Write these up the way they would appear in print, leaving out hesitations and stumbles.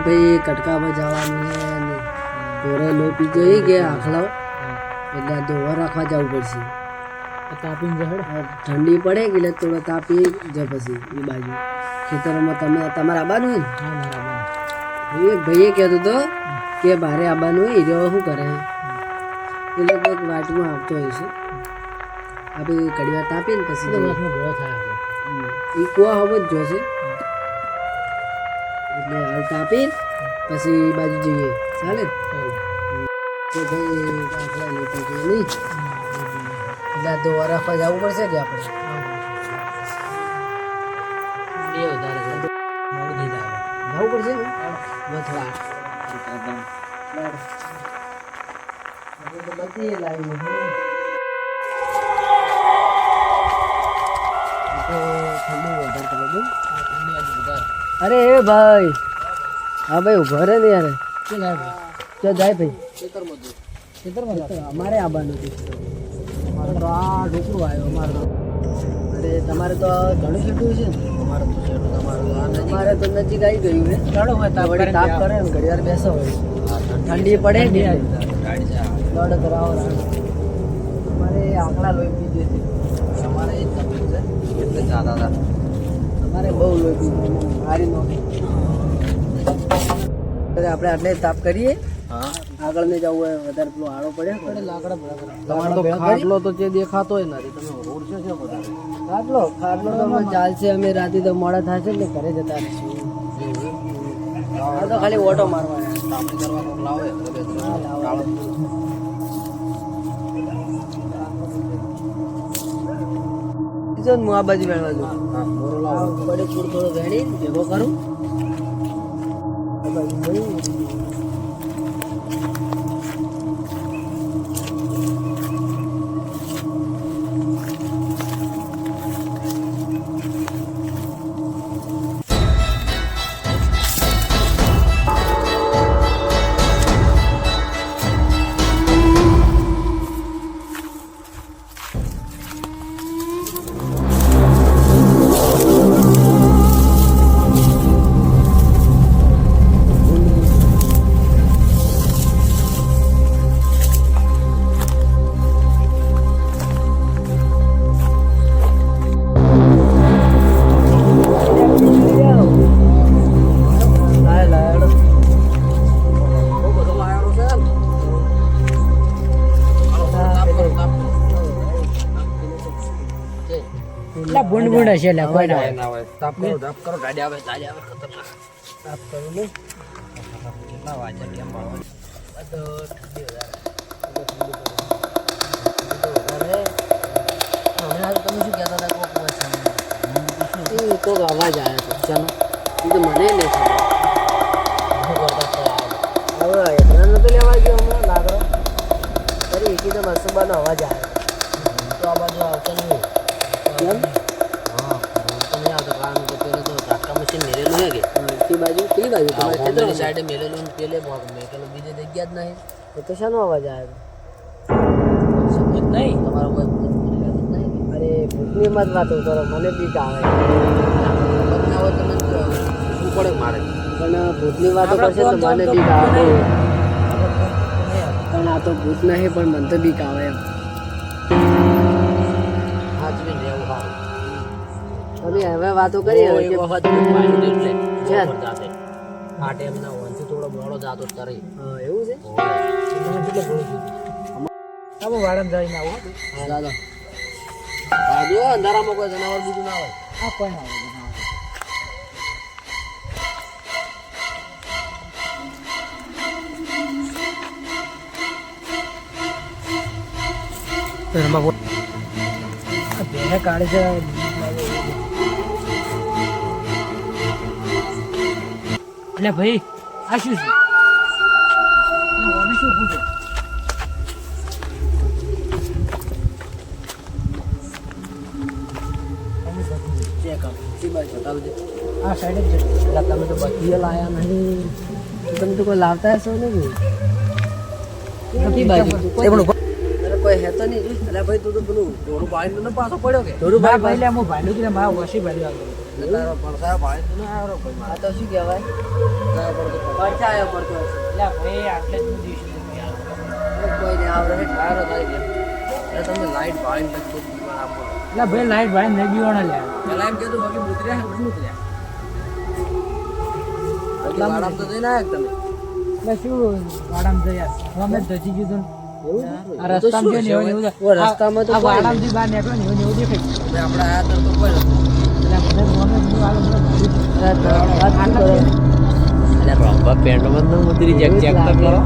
ભાઈ કટકામાં જવાનું છે ને ઘોરે લો પી જઈ ગયા આખલાઓ એટલે આ દોવા રાખવા જવું પડશે. તાપીને જશે ઠંડી પડે કે એટલે થોડો તાપી જ પછી એ બાજુ ખેતરોમાં તમે તમારે આવવાનું હોય હા મારા ને એક ભાઈએ કહેતો હતો કે બારે આવવાનું હોય જો શું કરે એ લોકો એક વાટમાં આવતો હોય છે આપણે ઘડી વાર તાપીને પછી વર્ષમાં ઘોડો થાય એ કુવા હોવો જ જોશે એટલે હાલ તાપી પછી એ બાજુ જઈએ ચાલે તો ભાઈ આખલા લેતા જઈએ નહીં એટલે આ દોવા રાખવા જવું પડશે કે આપણે બે વધારે છે મોડું થઈ જાય જવું પડશે ને થોડા બધી લાઈન અરે એ ભાઈ હા ભાઈ ઉભા રે ને યાર ક્યાં જાય ભાઈ ખેતરમાં અમારે આવવાનું છે અમારે તો આ ઢોકળું આવ્યો અમારે તો અરે તમારે તો ઘણું છેટું છે ને અમારે તો છેટું અમારે તો નજીક આવી ગયું ને ચાલો હોય તાપ કરે ને ઘડી વાર બેસો હોય ઠંડી પડે ને દોડ કરાવો અમારે આંકડા લોહી પીધું છે અમારે એ જ તકલીફ છે એટલે ચાલા હતા અમારે બહુ લોહી પીધું મારી નો આપણે આટલે તાપ કરીએ આગળ ને જવું હોય વધારે પેલો આડો પડે તમારે તો ખાટલો તો જે દેખાતો હોય નથી તમે રોડ છે ખાટલો તો અમે ચાલશે અમે રાતે તો મોડા થશે એટલે ઘરે જતા રહીશું તો ખાલી ઓટો મારવાનો હું આ બાજુ વેણવા છું પડે થોડો વેણી ભેગો કરું આ બાજુ બુંડ હશે એટલે કોઈ ના હોય તાપ કરો ગાડી આવે ખતરનાક તાપ કરો ને કેટલા વાગે કેમ હમણાં તમે શું કહેતા હતા કોઈક અવાજ આવ્યો હતો ચાલો એ તો મને લે છે હવે એટલા નતો લેવા ગયો હમણાં લાગડો ફરી એકી તો મસુબાનો અવાજ આવ્યો તો આ બાજુ આવતો નહીં કેમ મશીન મેલેલું છે કે તે બાજુ કઈ બાજુ તમારે ખેતરની સાઈડે મેલેલું પેલે મેકેલું બીજે જગ્યા જ નહીં તો શાનો અવાજ આવ્યો સમજ નહીં તમારો કોઈ નહીં અરે ભૂતની મત વાતો કરો મને બીક આવે ના હોય તમે શું પડે મારે પણ ભૂતની વાતો કરશે તો મને બીક આવે પણ આ તો ભૂત નહીં પણ મને તો બીક આવે એમ હાજરી રહેવું સારું અમે હવે વાતો કરીએ એક વખત માટે એમના વનથી થોડો મોડો જાતો કરી હા એવું છે તમે કેટલે બોલો વાળામાં જઈને આવો હા દાદા હા જો અંધારામાં કોઈ જનાવર બીજું ના હોય હા કોઈ ના આવે કાઢે છે એટલે ભાઈ આ શું છે શું પૂછો આ સાઈડ જ એટલે તમે તો બધી લાયા નહીં તમે તો કોઈ લાવતા હશો ને બાજુ કોઈ હેતો નહીં એટલે ભાઈ તું તો પેલું થોડું પાણી પાછો પડ્યો કે થોડું ભાઈ હું ભાડું કે મારા વસી ભાડ્યું તારો પડછાયો ભાઈ તું ના આવ્યો ભાઈ આ તો શું કહેવાય પડછાયો પડતો હશે એટલે ભાઈ આટલે જ દીશું કોઈ ને આવડે ઠારો થાય કે એટલે તમે લાઈટ ભાળીને પછી દીવાન આપો એટલે ભાઈ લાઈટ ભાઈ નહીં દીવાના લે પેલા એમ કીધું બાકી ઉતર્યા નથી ઉતર્યા બાકી વાડામ તો જઈને આવ્યા તમે એટલે શું વાડામ જયા અમે ધજી કીધું એવું આ રસ્તામાં જો ને એવું એવું રસ્તામાં તો આ વાડામથી બહાર નીકળો ને એવું દેખાય આપણે આયા તો કોઈ નથી એટલે મને મને હું આલો મને અરે રોંબા પેન્ડો મત ઉતરી ચેક તો કરો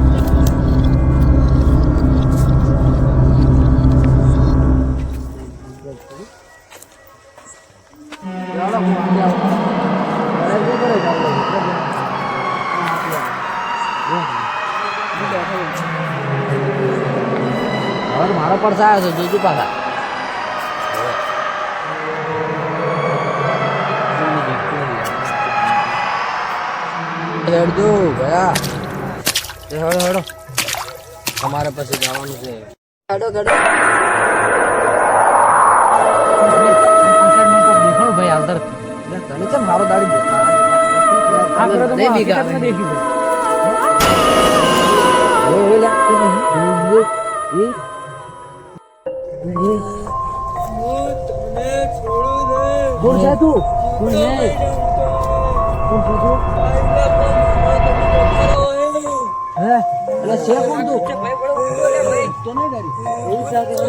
હવે મારો પડછાયો છે જોજો પાછા હેડજો ગયા હેડો હેડો અમારે પછી જવાનું છે હેડો હેડો દેખો ભાઈ અંદર તને કેમ મારો દાડી આપણે તો નહીં બીગા દેખ્યું કોણ છે તું કોણ છે કોણ છે તું હે એટલે છે કોણ તું તો નહીં ગાડી એવું છે કે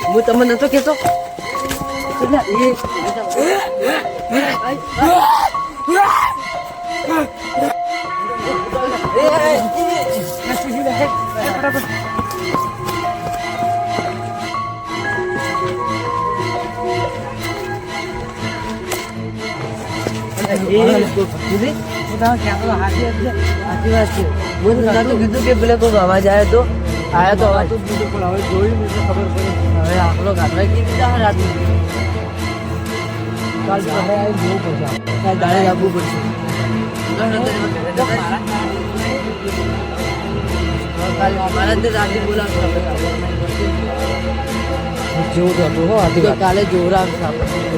હું તમને નતો કેતો કીધું કે પેલે કોઈ અવાજ આવ્યો તો આયા તો અવાજ પણ હવે જોયું ને એટલે ખબર પડી હવે આખલો ગાંઠવા કીધા રાત કાલ સવારે આવી જોવું પડશે આપણે. દાડે આપવું પડશે મારા તે રાતે બોલાવશે જેવું તો હતું હો આથી વાત. કાલે જોર આવશે આપણે